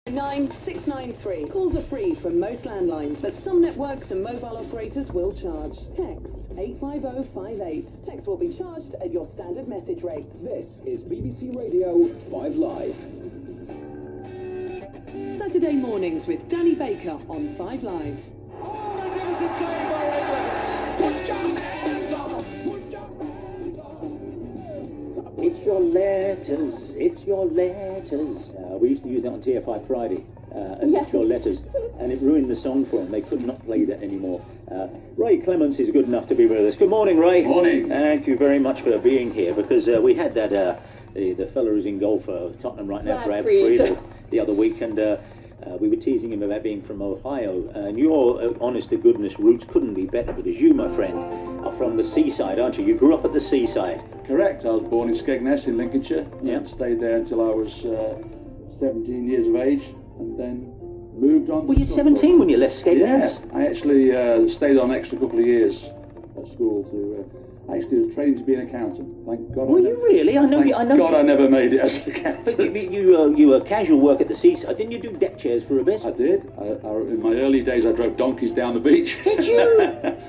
9693. Calls are free from most landlines, but some networks and mobile operators will charge. Text 85058. Text will be charged at your standard message rate. This is BBC Radio 5 Live. Saturday mornings with Danny Baker on 5 Live. Oh, magnificent play by Ray Clemence. Put your hands up. Put your hands up. It's your letters, it's your letters. We used to use that on TFI Friday, as It's Your Letters, and it ruined the song for them. They could not play that anymore. Ray Clemence is good enough to be with us. Good morning, Ray. Morning. Thank you very much for being here, because we had that, the fella who's in goal for Tottenham right now, Brad Friedel, the other week, and we were teasing him about being from Ohio, and your honest-to-goodness roots couldn't be better, because you, my friend, are from the seaside, aren't you? You grew up at the seaside. Correct. I was born in Skegness in Lincolnshire, and stayed there until I was 17 years of age, and then moved on. Were you 17 when you left Skegness? Yeah, I actually stayed on an extra couple of years at school to. I actually was trained to be an accountant. Thank God. Were you really? I know. Thank God I never made it as an accountant. But you were casual work at the seaside. Didn't you do deck chairs for a bit? I did. In my early days, I drove donkeys down the beach. Did you?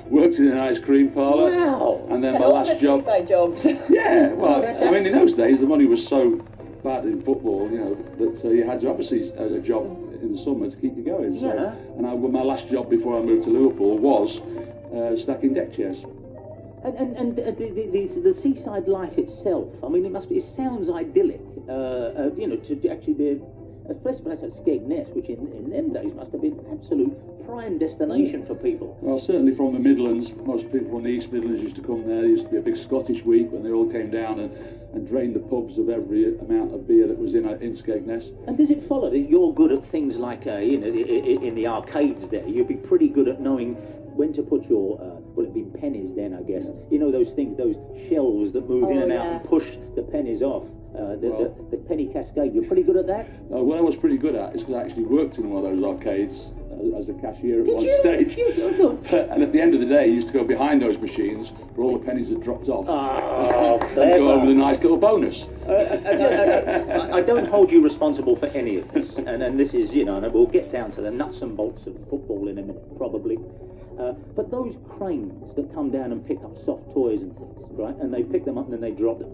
Worked in an ice cream parlour. Wow. And then my last job. Jobs. Yeah. Well, I mean, in those days, the money was so bad in football, you know, that you had to obviously a job in the summer to keep you going. So, and my last job before I moved to Liverpool was stacking deck chairs. And the seaside life itself, I mean, it sounds idyllic, you know, to actually be a place like Skegness, which in them days must have been absolute prime destination for people. Well, certainly from the Midlands, most people from the East Midlands used to come there. There used to be a big Scottish week when they all came down and drained the pubs of every amount of beer that was in Skegness. And does it follow that you're good at things like, you know, in the arcades there, you'd be pretty good at knowing when to put your, well, it'd be pennies then, I guess. Yeah. You know those things, those shells that move in and out and push the pennies off. The penny cascade, you're pretty good at that? What I was pretty good at is because I actually worked in one of those arcades as a cashier at one stage. And at the end of the day, you used to go behind those machines where all the pennies had dropped off. Oh, and go over the nice little bonus. I don't hold you responsible for any of this. And this is, you know, and we'll get down to the nuts and bolts of football in a minute, probably. But those cranes that come down and pick up soft toys and things, right? And they pick them up and then they drop them.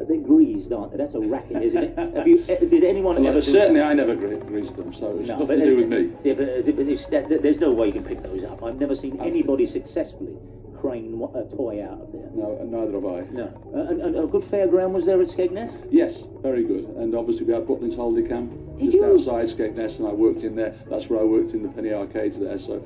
They're greased, aren't they? That's a racket, isn't it? Did anyone ever? Certainly, I never greased them, so it's nothing to do with me. Yeah, but there's no way you can pick those up. I've never seen anybody successfully crane a toy out of there. No, neither have I. No. And a good fairground was there at Skegness? Yes, very good. And obviously we had Butlins Holiday Camp just outside Skegness, and I worked in there. That's where I worked in the penny arcades there. So.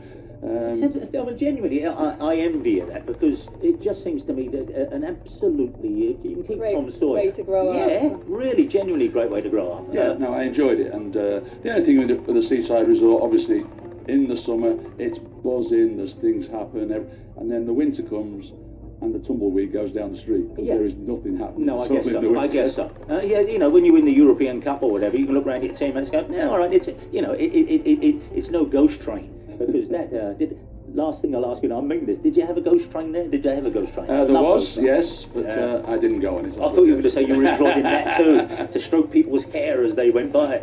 Genuinely, I envy you that, because it just seems to me that an absolutely, you can keep Tom Sawyer. Way to grow up. Yeah, really, genuinely great way to grow up. Yeah, no, I enjoyed it, and the only thing with the seaside resort, obviously, in the summer it's buzzing, there's things happen, and then the winter comes. And the tumbleweed goes down the street because there is nothing happening. No, I guess so. Yeah, you know, when you win the European Cup or whatever, you can look around at your team and go, "No, all right, it's, you know, it's no ghost train." Because that last thing I'll ask you, and I mean this, did you have a ghost train there? Did you have a ghost train? There was, yes, but I didn't go on it. I thought you were going to say you were employed in that too, to stroke people's hair as they went by.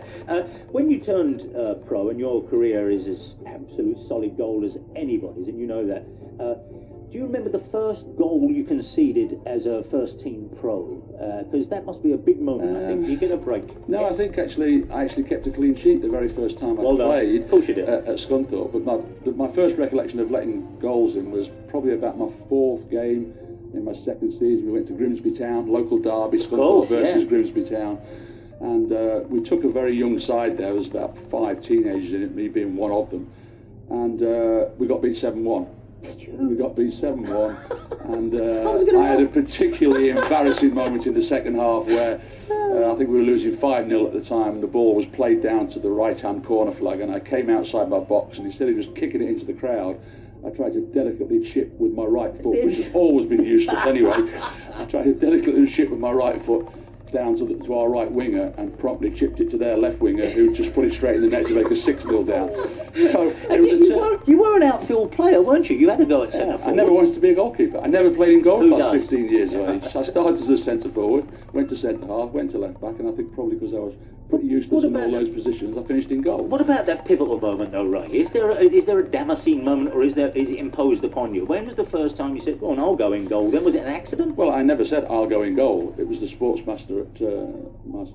When you turned pro, and your career is as absolute solid gold as anybody's, and you know that, do you remember the first goal you conceded as a first-team pro? Because that must be a big moment, I think. You get a break. No, I think I actually kept a clean sheet the very first time I played. Of course you did. At Scunthorpe. But my first recollection of letting goals in was probably about my fourth game in my second season. We went to Grimsby Town, local derby, Scunthorpe versus Grimsby Town. And we took a very young side there. There was about 5 teenagers in it, me being one of them. And we got beat 7-1. We got beat 7-1, and I had a particularly embarrassing moment in the second half where I think we were losing 5-0 at the time, and the ball was played down to the right-hand corner flag, and I came outside my box, and instead of just kicking it into the crowd, I tried to delicately chip with my right foot, which has always been useless anyway. I tried to delicately chip with my right foot down to our right winger and promptly chipped it to their left winger, who just put it straight in the net to make us 6-0 down. So you were an outfield player, weren't you? You had to go at centre forward. I never wanted to be a goalkeeper. I never played in goal past 15 years of age. I started as a centre forward, went to centre half, went to left back, and I think probably because I was pretty useless in all those positions. I finished in goal. What about that pivotal moment, though, Ray? Is there a Damascene moment, or is it imposed upon you? When was the first time you said, "Well, I'll go in goal"? Then was it an accident? Well, I never said I'll go in goal. It was the sportsmaster at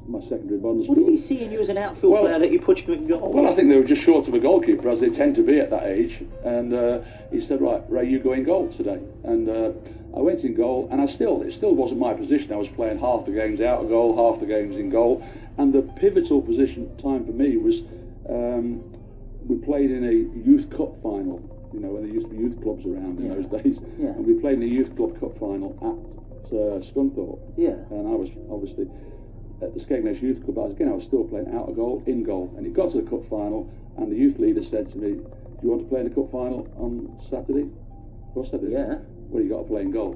my secondary modern school. What did he see in you as an outfield player that you put you in goal? Well, I think they were just short of a goalkeeper, as they tend to be at that age. And he said, "Right, Ray, you go in goal today." And I went in goal, and it still wasn't my position. I was playing half the games out of goal, half the games in goal. And the pivotal position time for me was we played in a youth cup final. You know, when there used to be youth clubs around in those days. Yeah. And we played in a youth club cup final at Scunthorpe. Yeah. And I was obviously at the Skegness Youth Club. I was still playing out of goal, in goal. And it got to the cup final, and the youth leader said to me, "Do you want to play in the cup final on Saturday?" Of course I did. Yeah. Well, you got to play in goal.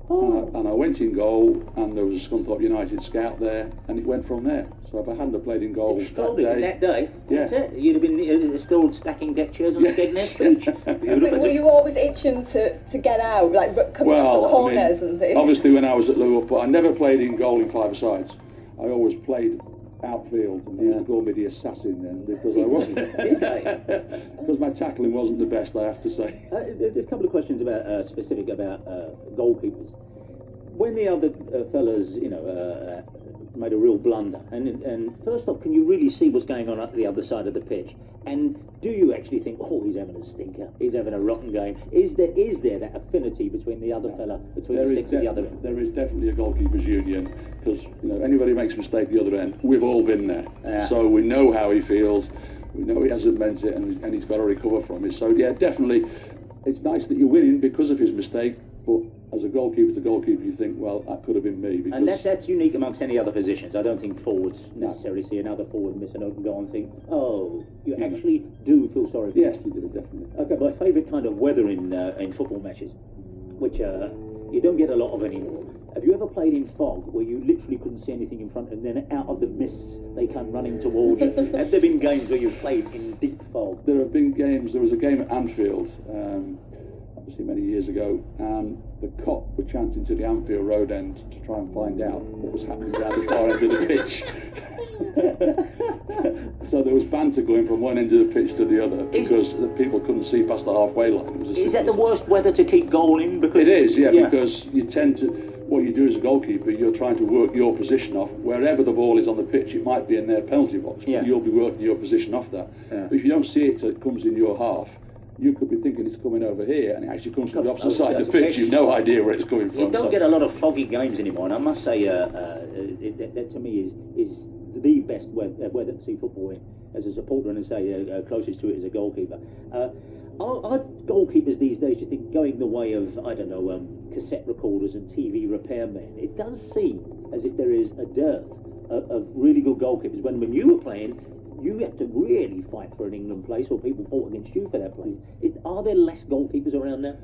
Oh. And I went in goal, and there was a Scunthorpe United scout there, and it went from there. So if I hadn't have played in goal that day, that's it. You'd have been still stacking deck chairs on the Skegness beach. Were you always itching to get out, like coming off the corners and things? Obviously, when I was at Liverpool, I never played in goal in five-a-sides. I always played outfield, and they used to call me the assassin then, because I wasn't. Because my tackling wasn't the best, I have to say. There's a couple of questions about specific about goalkeepers. When the other fellas, made a real blunder, and first off, can you really see what's going on at the other side of the pitch? And do you actually think, "Oh, he's having a stinker, he's having a rotten game"? Is there that affinity between the other fella, between the sticks and the other end? There is definitely a goalkeepers union, because anybody makes a mistake the other end, we've all been there. Yeah. So we know how he feels, we know he hasn't meant it, and he's got to recover from it. So yeah, definitely, it's nice that you're winning because of his mistake, but as a goalkeeper to goalkeeper, you think, well, that could have been me. And that's unique amongst any other positions. I don't think forwards necessarily see another forward miss an open goal and think, "Oh, you actually do feel sorry for Yes, you do, definitely. Okay, my favourite kind of weather in football matches, which you don't get a lot of anymore. Have you ever played in fog, where you literally couldn't see anything in front, and then out of the mists they come running towards you? Have there been games where you've played in deep fog? There have been games. There was a game at Anfield, obviously many years ago, and the cop were chanting to the Anfield Road end to try and find out what was happening down the far end of the pitch. So there was banter going from one end of the pitch to the other, because the people couldn't see past the halfway line. Is that the worst weather to keep goal in? Because it is, yeah, because you tend to, what you do as a goalkeeper, you're trying to work your position off. Wherever the ball is on the pitch, it might be in their penalty box, but you'll be working your position off that. Yeah. But if you don't see it till it comes in your half, you could be thinking it's coming over here, and it actually comes from the opposite side of the pitch. You've no idea where it's coming from. You don't get a lot of foggy games anymore, and I must say that to me is the best weather to see football in as a supporter, and closest to it as a goalkeeper. Are goalkeepers these days, you think, going the way of, cassette recorders and TV repairmen? It does seem as if there is a dearth of really good goalkeepers. When you were playing, you had to really fight for an England place, or people fought against you for that place. Are there less goalkeepers around now?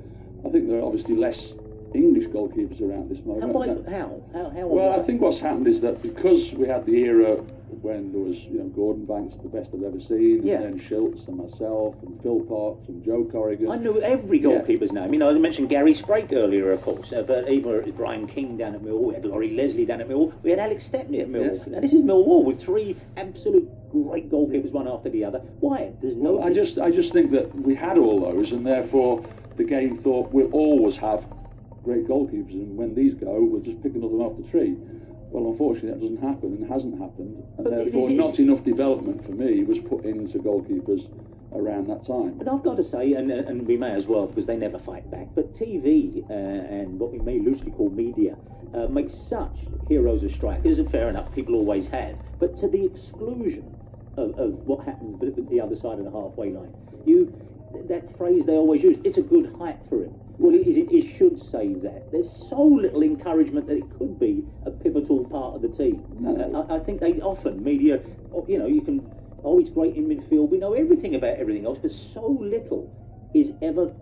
I think there are obviously less English goalkeepers around this moment. How? Well, I think what's happened is that because we had the era when there was, Gordon Banks, the best I've ever seen, and then Schultz and myself and Phil Parks and Joe Corrigan. I knew every goalkeeper's name. I mentioned Gary Sprake earlier, of course, but even Brian King down at Millwall, we had Laurie Leslie down at Millwall, we had Alex Stepney at Millwall. Yes. Now this is Millwall with three absolute great goalkeepers, one after the other. Why? There's no. Well, I just think that we had all those, and therefore the game thought we'll always have great goalkeepers, and when these go, we'll just pick another one off the tree. Well, unfortunately, that doesn't happen, and hasn't happened, and therefore not enough development for me was put into goalkeepers around that time. But I've got to say, and we may as well, because they never fight back, but TV and what we may loosely call media make such heroes of strikers, and fair enough, people always have, but to the exclusion of what happens at the other side of the halfway line. That phrase they always use, it's a good height for him. Well, it should say that. There's so little encouragement that it could be a pivotal part of the team. No. I think they often, media, you can, it's great in midfield, we know everything about everything else, but so little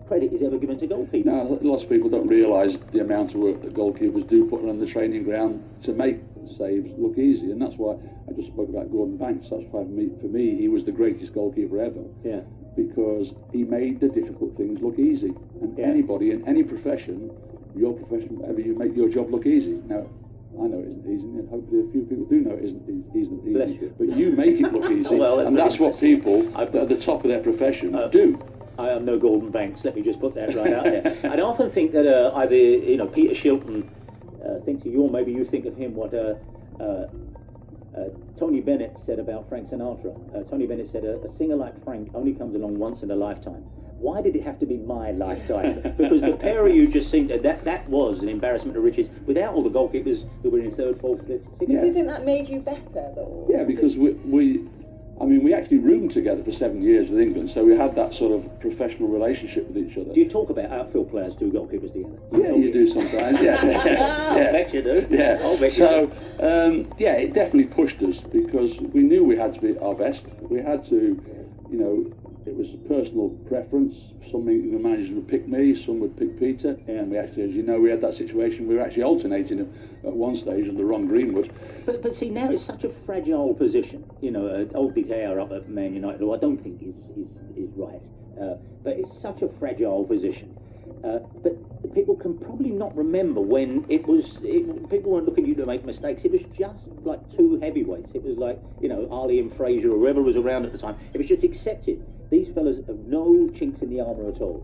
credit is ever given to goalkeepers. No, lots of people don't realise the amount of work that goalkeepers do put on the training ground to make saves look easy, and that's why I just spoke about Gordon Banks. That's why for me he was the greatest goalkeeper ever. Yeah. Because he made the difficult things look easy. And anybody in any profession, your profession, whatever, you make your job look easy. Now, I know it isn't easy, and hopefully a few people do know it isn't easy. Bless you. But you make it look easy, Well, and that's what people at the top of their profession do. I am no Gordon Banks. Let me just put that right out there. And I often think that either Peter Shilton thinks of you, or maybe you think of him. What Tony Bennett said about Frank Sinatra. Tony Bennett said a singer like Frank only comes along once in a lifetime. Why did it have to be my lifetime? Because the pair of you just seemed that was an embarrassment of riches. Without all the goalkeepers who were in third, fourth, fifth, sixth. Do you think that made you better, though? Yeah, because we actually roomed together for 7 years with England, so we had that sort of professional relationship with each other. Do you talk about outfield players, two goalkeepers together? Yeah, you do sometimes. Yeah, I bet you do. Yeah. I'll bet so, you do. yeah, it definitely pushed us because we knew we had to be our best. We had to, it was personal preference. Some managers would pick me, some would pick Peter, and we actually, as you know, we had that situation. We were actually alternating at one stage under Ron Greenwood. But see, now it's such a fragile position. Old De Gea up at Man United, who I don't think is right. But it's such a fragile position. But people can probably not remember when people weren't looking at you to make mistakes. It was just like two heavyweights. It was like, Ali and Fraser or whoever was around at the time. It was just accepted. These fellas have no chinks in the armour at all.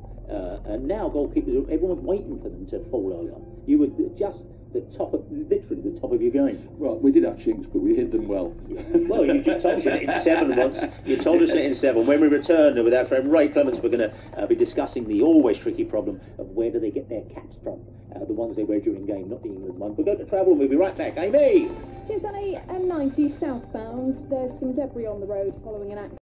And now goalkeepers, everyone's waiting for them to fall over. You were just literally the top of your game. Well, we did have chinks, but we hid them well. Well, you told us it in 7 once. You told us it in 7. When we return with our friend Ray Clemence, we're going to be discussing the always tricky problem of where do they get their caps from. The ones they wear during game, not the England one. We're going to travel and we'll be right back. Amy! Just on a M90 southbound, there's some debris on the road following an accident.